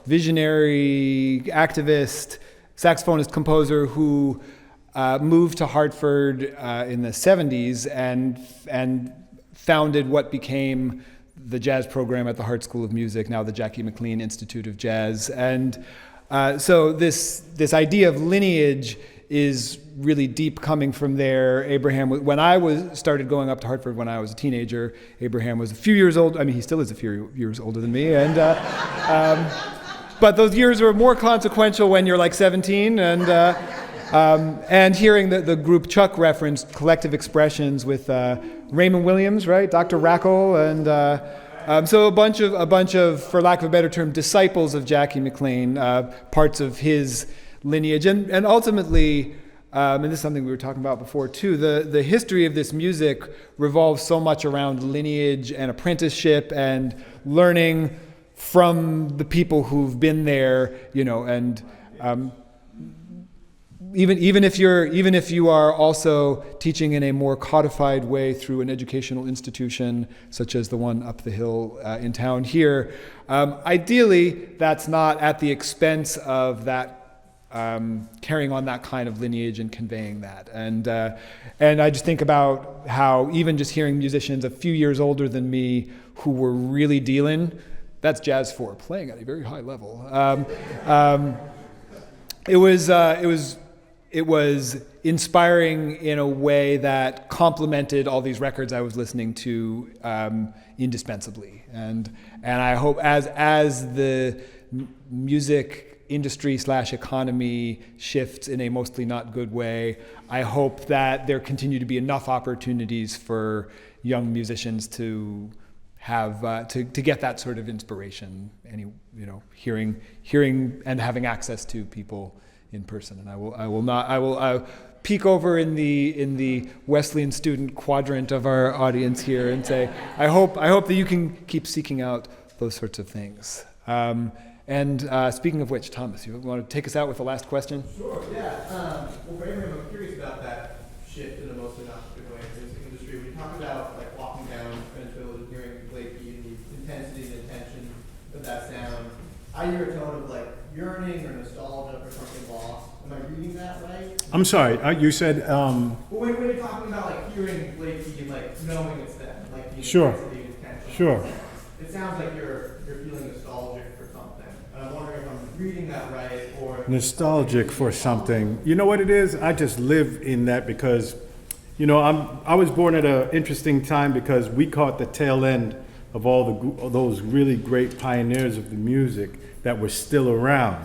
visionary, activist, saxophonist, composer who moved to Hartford in the 70s and founded what became the jazz program at the Hart School of Music, now the Jackie McLean Institute of Jazz. And so this idea of lineage is really deep coming from there. Abraham, when I started going up to Hartford when I was a teenager, Abraham was a few years old. I mean, he still is a few years older than me. And but those years were more consequential when you're like 17. And hearing the group Chuck referenced, Collective Expressions with Raymond Williams, right? Dr. Rackle, and so a bunch of, for lack of a better term, disciples of Jackie McLean, parts of his lineage, and ultimately, and this is something we were talking about before too, the history of this music revolves so much around lineage and apprenticeship and learning from the people who've been there, you know, and even if you are also teaching in a more codified way through an educational institution such as the one up the hill in town here, ideally that's not at the expense of that carrying on that kind of lineage and conveying that. And I just think about how even just hearing musicians a few years older than me who were really dealing, that's jazz 4, playing at a very high level. It was inspiring in a way that complemented all these records I was listening to indispensably. And I hope as the music industry / economy shifts in a mostly not good way, I hope that there continue to be enough opportunities for young musicians to have to get that sort of inspiration, hearing and having access to people in person. And I will peek over in the Wesleyan student quadrant of our audience here and say, I hope that you can keep seeking out those sorts of things. And speaking of which, Thomas, you want to take us out with the last question? Sure, yeah. Well, Baerman, I'm curious about that shift in a mostly not good way in the music industry. We talked about like walking down French Village and hearing Blakey and the intensity and intention of that sound. I hear a tone of like yearning or nostalgia for something lost. Am I reading that right? I'm sorry, you said... Well, when you're talking about like hearing Blakey and like knowing it's them, like the Sure. intensity and intention. Sure. It sounds like you're feeling nostalgic for something. And I'm wondering if I'm reading that right or... Nostalgic for something. You know what it is? I just live in that because, I was born at an interesting time because we caught the tail end of all those really great pioneers of the music that were still around,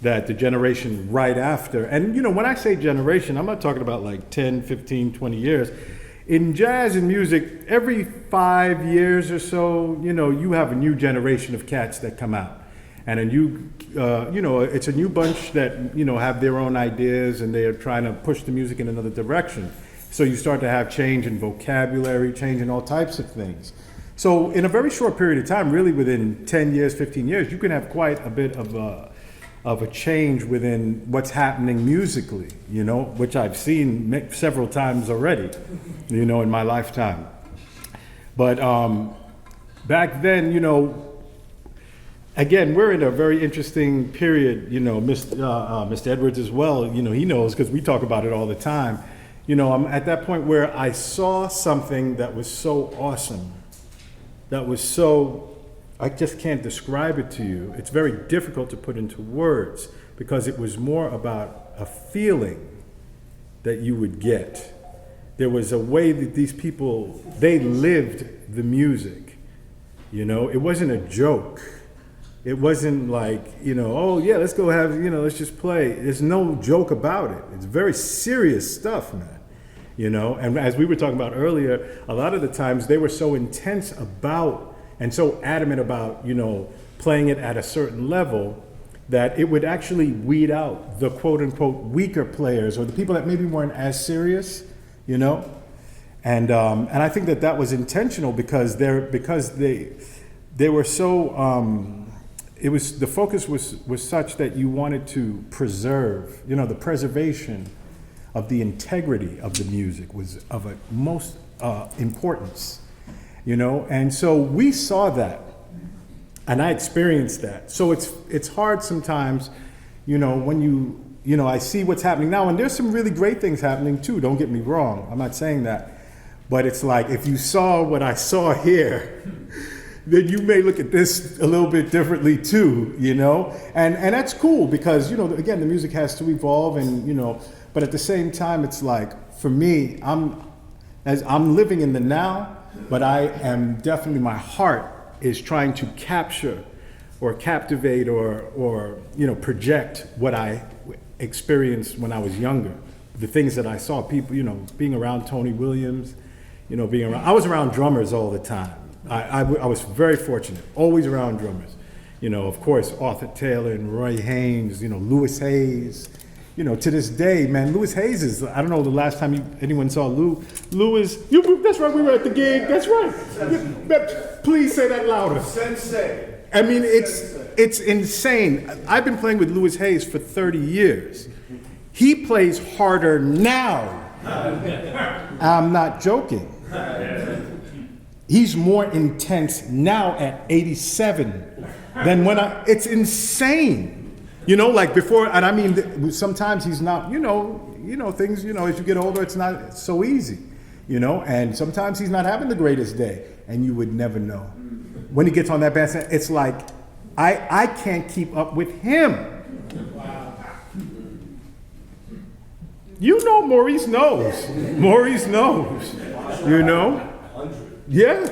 that the generation right after. And, when I say generation, I'm not talking about like 10, 15, 20 years. In jazz and music, every 5 years or so, you have a new generation of cats that come out. And a new, it's a new bunch that, have their own ideas and they are trying to push the music in another direction. So you start to have change in vocabulary, change in all types of things. So in a very short period of time, really within 10 years, 15 years, you can have quite a bit of a change within what's happening musically, which I've seen several times already, in my lifetime. But back then, again, we're in a very interesting period, Mr. Edwards as well, he knows because we talk about it all the time. I'm at that point where I saw something that was so awesome, that was so, I just can't describe it to you. It's very difficult to put into words because it was more about a feeling that you would get. There was a way that these people, they lived the music, it wasn't a joke. It wasn't like, oh yeah, let's go have, let's just play. There's no joke about it. It's very serious stuff, man. And as we were talking about earlier, a lot of the times they were so intense about and so adamant about, you know, playing it at a certain level that it would actually weed out the quote unquote weaker players or the people that maybe weren't as serious, you know? And I think that that was intentional because they were so, the focus was such that you wanted to preserve, you know, the preservation of the integrity of the music was of a most importance, you know? And so we saw that. And I experienced that. So it's hard sometimes, you know, when you know, I see what's happening now, and there's some really great things happening too, don't get me wrong, I'm not saying that. But it's like, if you saw what I saw here, then you may look at this a little bit differently too, you know? And that's cool because, you know, again, the music has to evolve and, you know, but at the same time, it's like, for me, I'm living in the now, but I am definitely, my heart is trying to capture or captivate or you know, project what I experienced when I was younger. The things that I saw, people, you know, being around Tony Williams, you know, I was around drummers all the time. I was very fortunate, always around drummers. You know, of course, Arthur Taylor and Roy Haynes, you know, Louis Hayes. You know, to this day, man, Louis Hayes is, I don't know the last time anyone saw Louis, that's right, we were at the gig, that's right. Please say that louder. Sensei. I mean, it's insane. I've been playing with Louis Hayes for 30 years. He plays harder now. I'm not joking. He's more intense now at 87 than it's insane. You know, like before, and I mean, sometimes he's not, you know, things, you know, as you get older, it's not so easy, you know, and sometimes he's not having the greatest day, and you would never know. When he gets on that bandstand, it's like, I can't keep up with him. You know, Maurice knows. Maurice knows, you know? Yeah,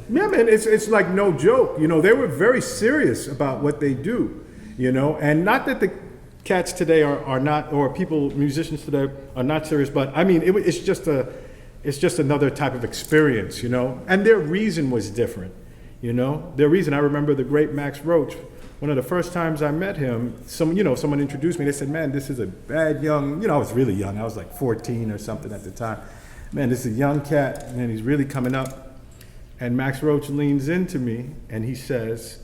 man, it's like no joke. You know, they were very serious about what they do. You know, and not that the cats today are not, or musicians today are not serious, but I mean, it's just another type of experience, you know, and their reason was different, you know, their reason. I remember the great Max Roach, one of the first times I met him, someone introduced me, they said, man, this is a bad young, you know, I was really young, I was like 14 or something at the time. Man, this is a young cat, and he's really coming up, and Max Roach leans into me, and he says,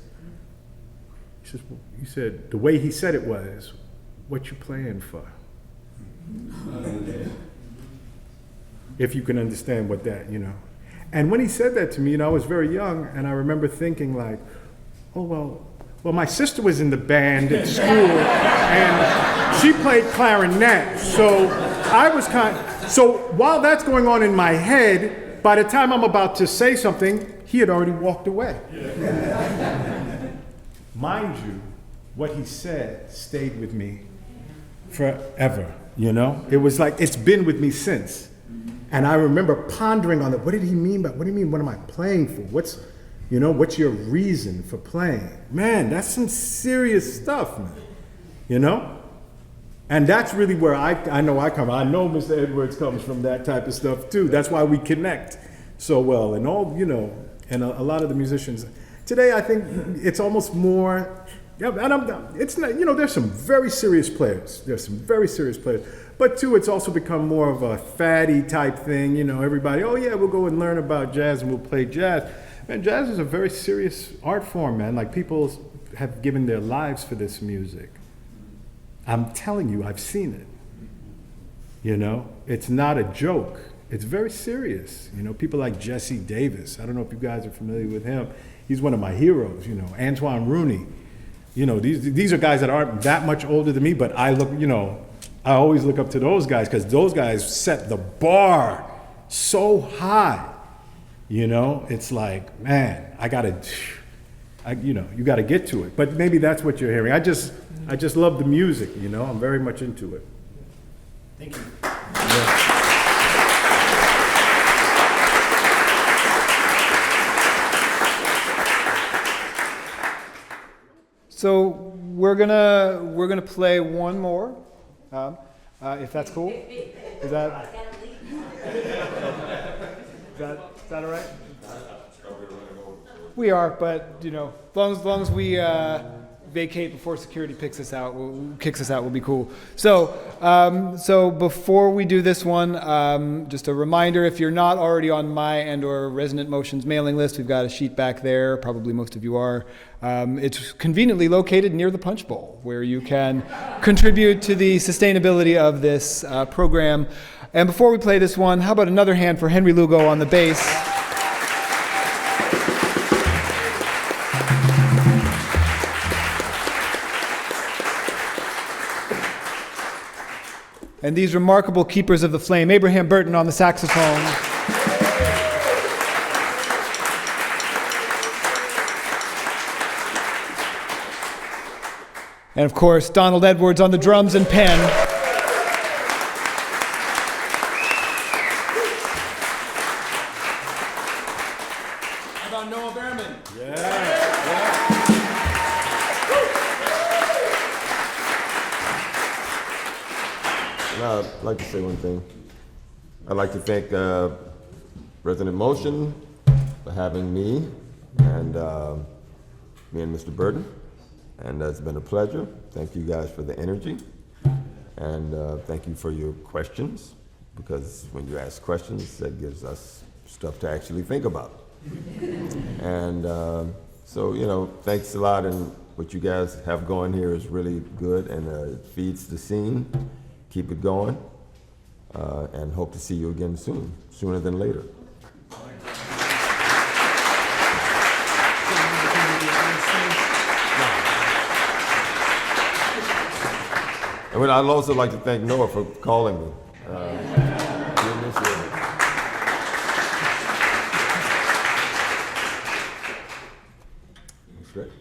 he said, the way he said it was, what you playing for? If you can understand what that, you know. And when he said that to me, you know, I was very young, and I remember thinking like, oh, well, my sister was in the band at school, and she played clarinet, so so while that's going on in my head, by the time I'm about to say something, he had already walked away. Mind you, what he said stayed with me forever, you know? It was like, it's been with me since. And I remember pondering on it. What did he mean by, what do you mean, what am I playing for? What's your reason for playing? Man, that's some serious stuff, man, you know? And that's really where I know I come. I know Mr. Edwards comes from that type of stuff too. That's why we connect so well. And all, you know, and a lot of the musicians, today, I think it's almost more, and it's not, you know, there's some very serious players. But too, it's also become more of a fatty type thing. You know, everybody, oh yeah, we'll go and learn about jazz and we'll play jazz. Man, jazz is a very serious art form, man. Like, people have given their lives for this music. I'm telling you, I've seen it. You know, it's not a joke. It's very serious. You know, people like Jesse Davis. I don't know if you guys are familiar with him. He's one of my heroes, you know, Antoine Rooney. You know, these are guys that aren't that much older than me, but I always look up to those guys because those guys set the bar so high. You know, it's like, man, you gotta get to it. But maybe that's what you're hearing. I just love the music, you know, I'm very much into it. Thank you. Yeah. So we're gonna play one more, if that's cool. Is that all right? We are, but as long as we vacate before security kicks us out, will be cool. So before we do this one, just a reminder: if you're not already on my and/or Resonant Motion's mailing list, we've got a sheet back there. Probably most of you are. It's conveniently located near the Punch Bowl, where you can contribute to the sustainability of this program. And before we play this one, how about another hand for Henry Lugo on the bass? And these remarkable keepers of the flame, Abraham Burton on the saxophone. And of course, Donald Edwards on the drums and pen. How about Noah Baerman? I'd like to say one thing. I'd like to thank Resonant Motion for having me and Mr. Burton. And it's been a pleasure. Thank you guys for the energy. And thank you for your questions, because when you ask questions, that gives us stuff to actually think about. And so, thanks a lot. And what you guys have going here is really good, and it feeds the scene. Keep it going, and hope to see you again soon, sooner than later. And I'd also like to thank Noah for calling me. That's great.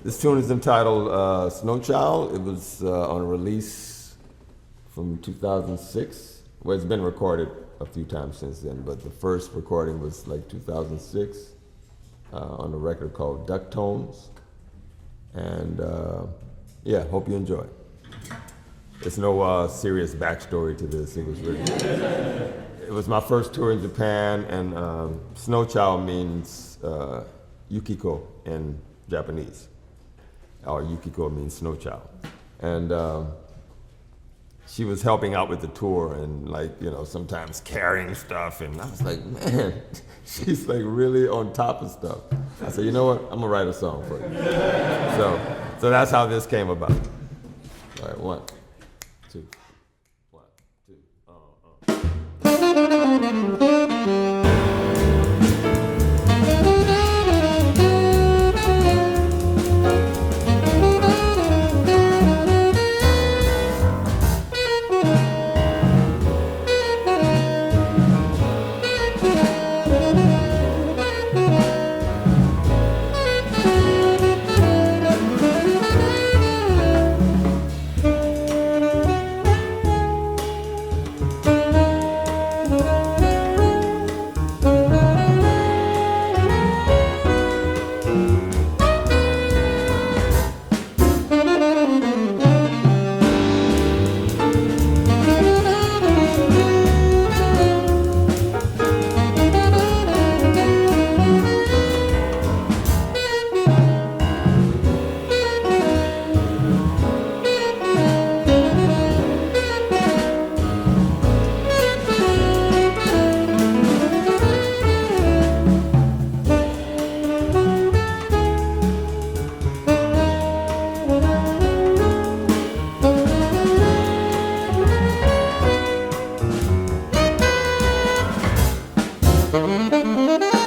This tune is entitled Snow Child. It was on a release from 2006. Well, it's been recorded a few times since then, but the first recording was like 2006 on a record called Duck Tones. And hope you enjoy. There's no serious backstory to this. It was my first tour in Japan, and Snow Child means Yukiko in Japanese, or Yukiko means snow child. And she was helping out with the tour and sometimes carrying stuff, and I was like, man, she's like really on top of stuff. I said, you know what, I'm gonna write a song for you. So that's how this came about. All right, 1, 2, 1, 2. Thank you.